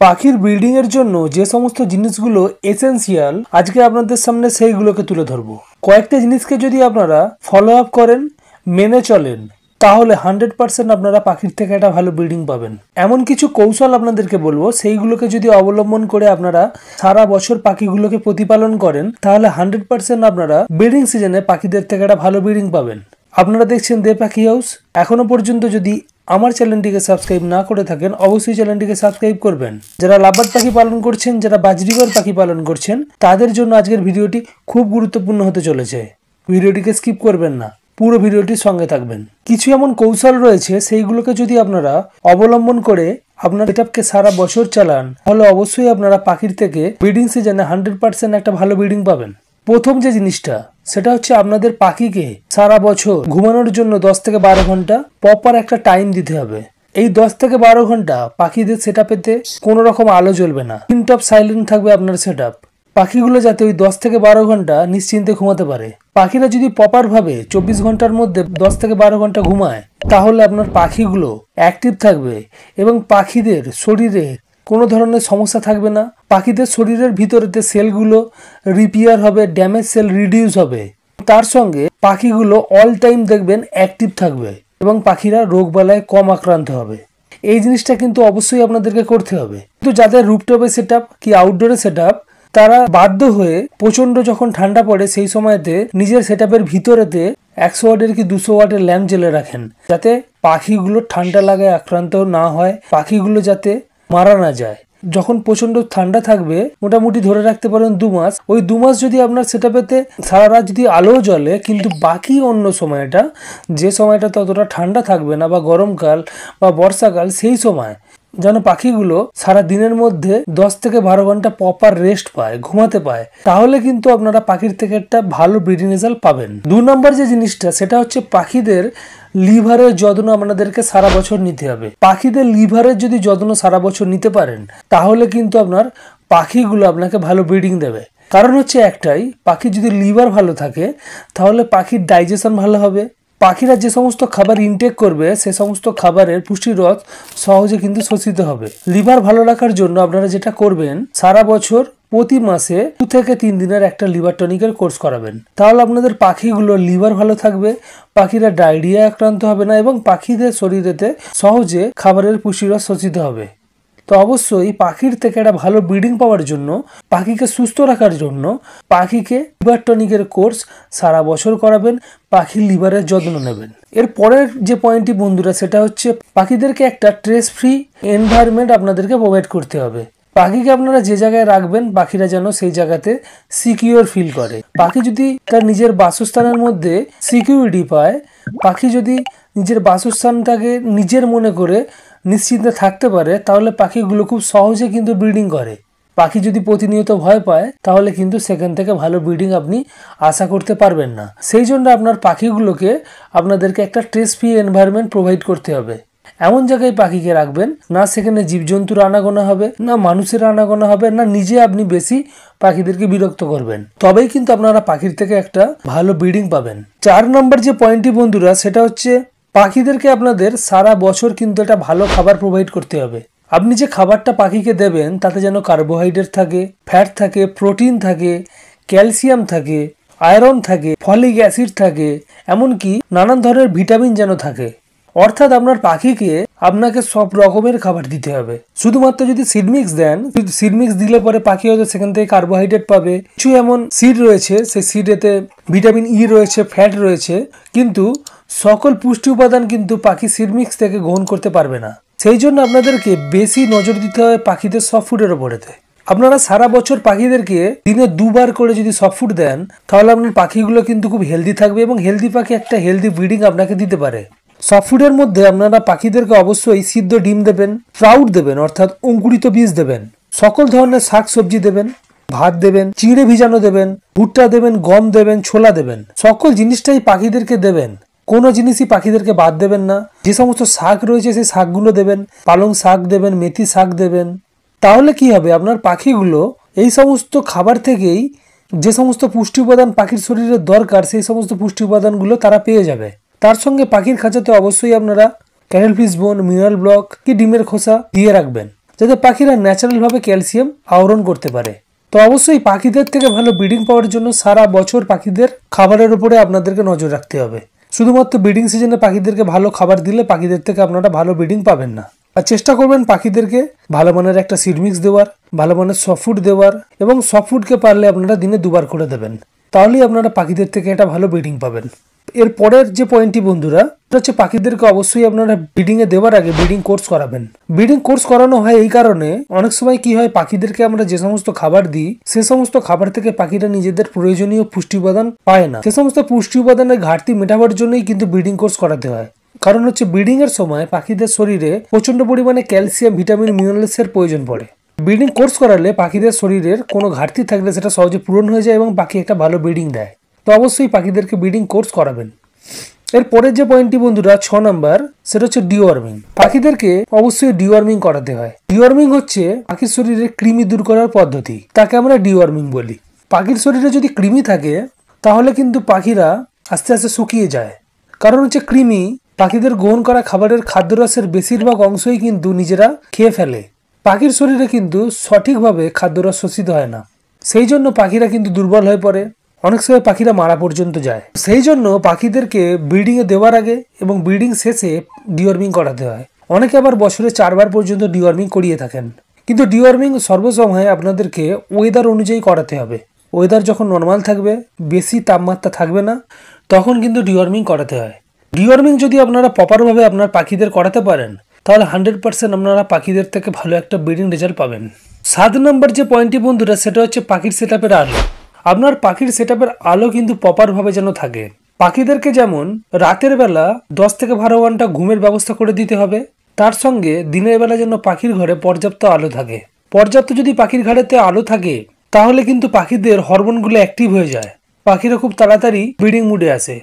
পাখির ব্রিডিং এর জন্য যে সমস্ত জিনিসগুলো এসেনশিয়াল আজকে আপনাদের সামনে সেইগুলোকে তুলে ধরবো। কয়েকটা জিনিসকে যদি আপনারা ফলো আপ করেন, মেনে চলেন, তাহলে 100% আপনারা পাখির থেকে একটা ভালো ব্রিডিং পাবেন। এমন কিছু কৌশল আপনাদেরকে বলবো, সেইগুলোকে যদি অবলম্বন করে আপনারা সারা বছর পাখিগুলোকে প্রতিপালন করেন, তাহলে 100% আপনারা ব্রিডিং সিজনে পাখিদের থেকে একটা ভালো ব্রিডিং পাবেন। আপনারা দেখছেন দে পাখি হাউস। এখনো পর্যন্ত যদি আমার চ্যানেলটিকে সাবস্ক্রাইব না করে থাকেন, অবশ্যই চ্যানেলটিকে সাবস্ক্রাইব করবেন। যারা লাভবার্ড পাখি পালন করছেন, যারা বাজরিগর পাখি পালন করছেন, তাদের জন্য আজকের ভিডিওটি খুব গুরুত্বপূর্ণ হতে চলেছে। ভিডিওটিকে স্কিপ করবেন না, পুরো ভিডিওটির সঙ্গে থাকবেন। কিছু এমন কৌশল রয়েছে, সেইগুলোকে যদি আপনারা অবলম্বন করে আপনার সেটআপকে সারা বছর চালান, তাহলে অবশ্যই আপনারা পাখির থেকে ব্রিডিং সিজনে 100% একটা ভালো ব্রিডিং পাবেন। প্রথম যে জিনিসটা, সেটা হচ্ছে আপনাদের পাখিকে সারা বছর ঘুমানোর জন্য 10 থেকে 12 ঘন্টা প্রপার একটা টাইম দিতে হবে। এই 10 থেকে 12 ঘন্টা পাখিদের সেটআপেতে কোনো রকম আলো জ্বলবে না, পিন টপ সাইলেন্ট থাকবে আপনার সেটআপ। পাখিগুলো যাতে ওই 10 থেকে 12 ঘন্টা নিশ্চিন্তে ঘুমাতে পারে। পাখিরা যদি প্রপার ভাবে 24 ঘন্টার মধ্যে 10 থেকে 12 ঘন্টা ঘুমায়, তাহলে আপনার পাখিগুলো অ্যাক্টিভ থাকবে এবং পাখিদের শরীরে কোনো ধরনের সমস্যা থাকবে না। পাখিদের শরীরের ভিতরেতে সেলগুলো রিপেয়ার হবে, ড্যামেজ সেল রিডিউস হবে। তার সঙ্গে পাখিগুলো অল টাইম দেখবেন অ্যাক্টিভ থাকবে এবং পাখিরা রোগবালায় কম আক্রান্ত হবে। এই জিনিসটা কিন্তু অবশ্যই আপনাদেরকে করতে হবে। কিন্তু যাদের রুফটপে সেটআপ কি আউটডোরে সেটআপ, তারা বাধ্য হয়ে প্রচন্ড যখন ঠান্ডা পড়ে সেই সময়তে নিজের সেটআপের ভিতরেতে 100 ওয়াটের কি 200 ওয়াটের ল্যাম্প জ্বেলে রাখেন, যাতে পাখিগুলো ঠান্ডা লাগায় আক্রান্ত না হয়, পাখিগুলো যাতে মারা না যায়। যখন প্রচন্ড ঠান্ডা থাকবে, মোটামুটি ধরে রাখতে পারেন 2 মাস, ওই 2 মাস যদি আপনার সেটআপেতে সারা রাত যদি আলো জ্বলে, কিন্তু বাকি অন্য সময়টা, যে সময়টা ততটা ঠান্ডা থাকবে না বা গরমকাল বা বর্ষাকাল, সেই সময় যেন পাখিগুলো সারা দিনের মধ্যে 10 থেকে 12 ঘন্টা প্রপার রেস্ট পায়, ঘুমাতে পায়, তাহলে কিন্তু আপনারা পাখির থেকে একটা ভালো ব্রিডিং রেজাল্ট পাবেন। 2 নম্বর যে জিনিসটা, সেটা হচ্ছে পাখিদের লিভারের যত্ন আপনাদেরকে সারা বছর নিতে হবে। পাখিদের লিভারের যদি যত্ন সারা বছর নিতে পারেন, তাহলে কিন্তু আপনার পাখিগুলো আপনাকে ভালো ব্রিডিং দেবে। কারণ হচ্ছে একটাই, পাখির যদি লিভার ভালো থাকে, তাহলে পাখির ডাইজেশন ভালো হবে। পাখিরা যে সমস্ত খাবার ইনটেক করবে, সে সমস্ত খাবারের পুষ্টির রস সহজে কিন্তু শোষিত হবে। লিভার ভালো রাখার জন্য আপনারা যেটা করবেন, সারা বছর প্রতি মাসে 2 থেকে 3 দিনের একটা লিভার টনিকের কোর্স করাবেন। তাহলে আপনাদের পাখিগুলোর লিভার ভালো থাকবে, পাখিরা ডায়রিয়া আক্রান্ত হবে না এবং পাখিদের শরীরেতে সহজে খাবারের পুষ্টির রস শোষিত হবে। তো অবশ্যই পাখির থেকে একটা ভালো ব্রিডিং পাওয়ার জন্য, পাখিকে সুস্থ রাখার জন্য পাখিকে লিভার টনিকের কোর্স সারা বছর করাবেন, পাখির লিভারের যত্ন নেবেন। এর পরের যে পয়েন্টটি বন্ধুরা, সেটা হচ্ছে পাখিদেরকে একটা স্ট্রেস ফ্রি এনভায়রনমেন্ট আপনাদেরকে প্রোভাইড করতে হবে। পাখিকে আপনারা যে জায়গায় রাখবেন, পাখিরা যেন সেই জায়গাতে সিকিউর ফিল করে। পাখি যদি তার নিজের বাসস্থানের মধ্যে সিকিউরিটি পায়, পাখি যদি নিজের বাসস্থানটাকে নিজের মনে করে নিশ্চিন্তে থাকতে পারে, তাহলে পাখিগুলো খুব সহজে কিন্তু ব্রিডিং করে। পাখি যদি প্রতিনিয়ত ভয় পায়, তাহলে কিন্তু সেখান থেকে ভালো ব্রিডিং আপনি আশা করতে পারবেন না। সেই জন্য আপনার পাখিগুলোকে আপনাদেরকে একটা স্ট্রেস ফ্রি এনভায়রনমেন্ট প্রোভাইড করতে হবে। এমন জায়গায় পাখিকে রাখবেন না সেখানে জীবজন্তুর আনাগোনা হবে, না মানুষের আনাগোনা হবে, না নিজে আপনি বেশি পাখিদেরকে বিরক্ত করবেন। তবেই কিন্তু আপনারা পাখির থেকে একটা ভালো ব্রিডিং পাবেন। 4 নম্বর যে পয়েন্টটি বন্ধুরা, সেটা হচ্ছে পাখিদেরকে আপনাদের সারা বছর কিন্তু একটা ভালো খাবার প্রোভাইড করতে হবে। আপনি যে খাবারটা পাখিকে দেবেন, তাতে যেন কার্বোহাইড্রেট থাকে, ফ্যাট থাকে, প্রোটিন থাকে, ক্যালসিয়াম থাকে, আয়রন থাকে, ফলিক অ্যাসিড থাকে, এমনকি নানান ধরনের ভিটামিন যেন থাকে। অর্থাৎ আপনার পাখিকে আপনাকে সব রকমের খাবার দিতে হবে। শুধুমাত্র যদি সিড মিক্স দেন, সিড মিক্স দিলে পরে পাখি হয়তো সেখান থেকে কার্বোহাইড্রেট পাবে। কিছু এমন সিড রয়েছে, সেই সিডেতে ভিটামিন ই রয়েছে, ফ্যাট রয়েছে, কিন্তু সকল পুষ্টি উপাদান কিন্তু পাখি সিড মিক্স থেকে গ্রহণ করতে পারবে না। সেই জন্য আপনাদেরকে বেশি নজর দিতে হবে পাখিদের সফট ফুডের ওপরেতে। আপনারা সারা বছর পাখিদেরকে দিনে 2 বার করে যদি সফট ফুড দেন, তাহলে আপনার পাখিগুলো কিন্তু খুব হেলদি থাকবে এবং হেলদি পাখি একটা হেলদি ব্রিডিং আপনাকে দিতে পারে। সফট ফুডের মধ্যে আপনারা পাখিদেরকে অবশ্যই সিদ্ধ ডিম দেবেন, স্প্রাউট দেবেন অর্থাৎ অঙ্কুরিত বীজ দেবেন, সকল ধরনের শাক সবজি দেবেন, ভাত দেবেন, চিড়ে ভিজানো দেবেন, ভুট্টা দেবেন, গম দেবেন, ছোলা দেবেন। সকল জিনিসটাই পাখিদেরকে দেবেন, কোনো জিনিসই পাখিদেরকে বাদ দেবেন না। যে সমস্ত শাক রয়েছে সেই শাকগুলো দেবেন, পালং শাক দেবেন, মেথি শাক দেবেন। তাহলে কি হবে, আপনার পাখিগুলো এই সমস্ত খাবার থেকেই যে সমস্ত পুষ্টি উপাদান পাখির শরীরে দরকার, সেই সমস্ত পুষ্টি উপাদানগুলো তারা পেয়ে যাবে। তার সঙ্গে পাখির খাঁচাতে অবশ্যই আপনারা ক্যানেল ফিশ বোন, মিনারেল ব্লক কি ডিমের খোসা দিয়ে রাখবেন। যাতে পাখিরা ন্যাচারালভাবে ক্যালসিয়াম আহরণ করতে পারে। তো অবশ্যই পাখিদের থেকে ভালো ব্রিডিং পাওয়ার জন্য সারা বছর পাখিদের খাবারের উপরে আপনাদেরকে নজর রাখতে হবে। শুধুমাত্র ব্রিডিং সিজনে পাখিদেরকে ভালো খাবার দিলে পাখিদের থেকে আপনারা ভালো ব্রিডিং পাবেন না। আর চেষ্টা করবেন পাখিদেরকে ভালো মানের একটা সিড মিক্স দেওয়ার, ভালো মানের সফট ফুড দেওয়ার, এবং সফট ফুডকে পারলে আপনারা দিনে 2 বার করে দেবেন। তাহলেই আপনারা পাখিদের থেকে একটা ভালো ব্রিডিং পাবেন। এর পরের যে পয়েন্টটি বন্ধুরা, এটা হচ্ছে পাখিদেরকে অবশ্যই আপনারা ব্রিডিং এ দেওয়ার আগে ব্রিডিং কোর্স করাবেন। ব্রিডিং কোর্স করানো হয় এই কারণে, অনেক সময় কি হয়, পাখিদেরকে আমরা যে সমস্ত খাবার দিই সে সমস্ত খাবার থেকে পাখিরা নিজেদের প্রয়োজনীয় পুষ্টি উপাদান পায় না। সে সমস্ত পুষ্টি উপাদানের ঘাটতি মেটাবার জন্যই কিন্তু ব্রিডিং কোর্স করাতে হয়। কারণ হচ্ছে ব্রিডিং এর সময় পাখিদের শরীরে প্রচন্ড পরিমাণে ক্যালসিয়াম, ভিটামিন, মিনারেলস এর প্রয়োজন পড়ে। ব্রিডিং কোর্স করালে পাখিদের শরীরের কোনো ঘাটতি থাকলে সেটা সহজে পূরণ হয়ে যায় এবং পাখি একটা ভালো ব্রিডিং দেয়। তো অবশ্যই পাখিদেরকে ব্রিডিং কোর্স করাবেন। এর পরের যে পয়েন্টটি বন্ধুরা 6 নাম্বার, সেটা হচ্ছে ডিওয়ার্মিং। পাখিদেরকে অবশ্যই ডিওয়ার্মিং করাতে হয়। ডিওয়ার্মিং হচ্ছে পাখির শরীরে কৃমি দূর করার পদ্ধতি, তাকে আমরা ডিওয়ার্মিং বলি। পাখির শরীরে যদি কৃমি থাকে তাহলে কিন্তু পাখিরা আস্তে আস্তে শুকিয়ে যায়। কারণ হচ্ছে কৃমি পাখিদের গ্রহণ করা খাবারের খাদ্যরসের বেশিরভাগ অংশই কিন্তু নিজেরা খেয়ে ফেলে। পাখির শরীরে কিন্তু সঠিকভাবে খাদ্যরস শোষিত হয় না, সেই জন্য পাখিরা কিন্তু দুর্বল হয়ে পড়ে। অনেক সময় পাখিরা মারা পর্যন্ত যায়। সেই জন্য পাখিদেরকে ব্রিডিং এ দেওয়ার আগে এবং ব্রিডিং শেষে ডিওয়ার্মিং করাতে হয়। অনেকে আবার বছরে 4 বার পর্যন্ত ডিওয়ার্মিং করিয়ে থাকেন। কিন্তু ডিওয়ার্মিং সর্বসময় আপনাদেরকে ওয়েদার অনুযায়ী করাতে হবে। ওয়েদার যখন নর্মাল থাকবে, বেশি তাপমাত্রা থাকবে না, তখন কিন্তু ডিওয়ার্মিং করাতে হয়। ডিওয়ার্মিং যদি আপনারা প্রপারভাবে আপনার পাখিদের করাতে পারেন তাহলে 100% আপনারা পাখিদের থেকে ভালো একটা ব্রিডিং রেজাল্ট পাবেন। 7 নম্বর যে পয়েন্টটি বন্ধুরা, সেটা হচ্ছে পাখির সেটআপের আলো। আপনার পাখির সেটআপের আলো কিন্তু প্রপারভাবে যেন থাকে। পাখিদেরকে যেমন রাতের বেলা 10 থেকে 12 ঘন্টা ঘুমের ব্যবস্থা করে দিতে হবে, তার সঙ্গে দিনের বেলা যেন পাখির ঘরে পর্যাপ্ত আলো থাকে। পর্যাপ্ত যদি পাখির ঘরেতে আলো থাকে তাহলে কিন্তু পাখিদের হরমোনগুলো অ্যাক্টিভ হয়ে যায়, পাখিরা খুব তাড়াতাড়ি ব্রিডিং মুডে আসে।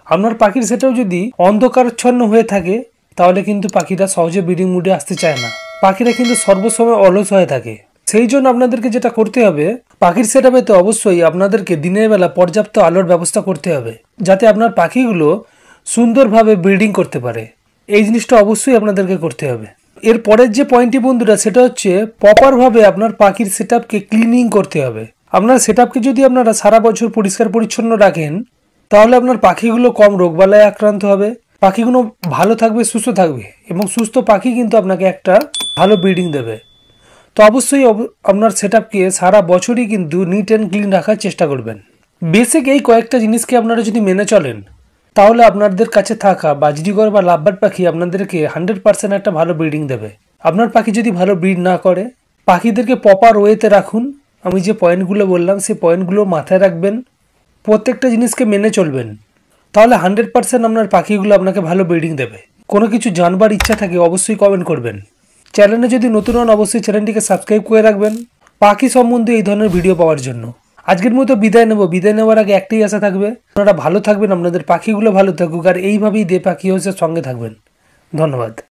আপনার পাখির সেটাও যদি অন্ধকারচ্ছন্ন হয়ে থাকে তাহলে কিন্তু পাখিরা সহজে ব্রিডিং মুডে আসতে চায় না, পাখিরা কিন্তু সর্বসময় অলস হয়ে থাকে। সেই জন্য আপনাদেরকে যেটা করতে হবে, পাখির সেটআপেতে অবশ্যই আপনাদেরকে দিনের বেলা পর্যাপ্ত আলোর ব্যবস্থা করতে হবে, যাতে আপনার পাখিগুলো সুন্দরভাবে ব্রিডিং করতে পারে। এই জিনিসটা অবশ্যই আপনাদেরকে করতে হবে। এর পরের যে পয়েন্টটি বন্ধুরা, সেটা হচ্ছে প্রপারভাবে আপনার পাখির সেটআপকে ক্লিনিং করতে হবে। আপনার সেটআপকে যদি আপনারা সারা বছর পরিষ্কার পরিচ্ছন্ন রাখেন তাহলে আপনার পাখিগুলো কম রোগবালায় আক্রান্ত হবে, পাখিগুলো ভালো থাকবে, সুস্থ থাকবে, এবং সুস্থ পাখি কিন্তু আপনাকে একটা ভালো ব্রিডিং দেবে। তো অবশ্যই আপনার সেটআপকে সারা বছরই কিন্তু নিট অ্যান্ড ক্লিন রাখার চেষ্টা করবেন। বেসিক এই কয়েকটা জিনিসকে আপনারা যদি মেনে চলেন তাহলে আপনাদের কাছে থাকা বাজরিগর বা লাভবার্ড পাখি আপনাদেরকে 100% একটা ভালো ব্রিডিং দেবে। আপনার পাখি যদি ভালো ব্রিড না করে, পাখিদেরকে প্রপার ওয়েতে রাখুন। আমি যে পয়েন্টগুলো বললাম সেই পয়েন্টগুলো মাথায় রাখবেন, প্রত্যেকটা জিনিসকে মেনে চলবেন, তাহলে 100% আপনার পাখিগুলো আপনাকে ভালো ব্রিডিং দেবে। কোনো কিছু জানবার ইচ্ছা থাকে অবশ্যই কমেন্ট করবেন। চ্যানেলে যদি নতুন হন অবশ্যই চ্যানেলটিকে সাবস্ক্রাইব করে রাখবেন পাখি সম্বন্ধে এই ধরনের ভিডিও পাওয়ার জন্য। আজকের মতো বিদায় নেব। বিদায় নেওয়ার আগে একটাই আশা থাকবে, আপনারা ভালো থাকবেন, আপনাদের পাখিগুলো ভালো থাকুক, আর এইভাবেই দে পাখি হাউসের সঙ্গে থাকবেন। ধন্যবাদ।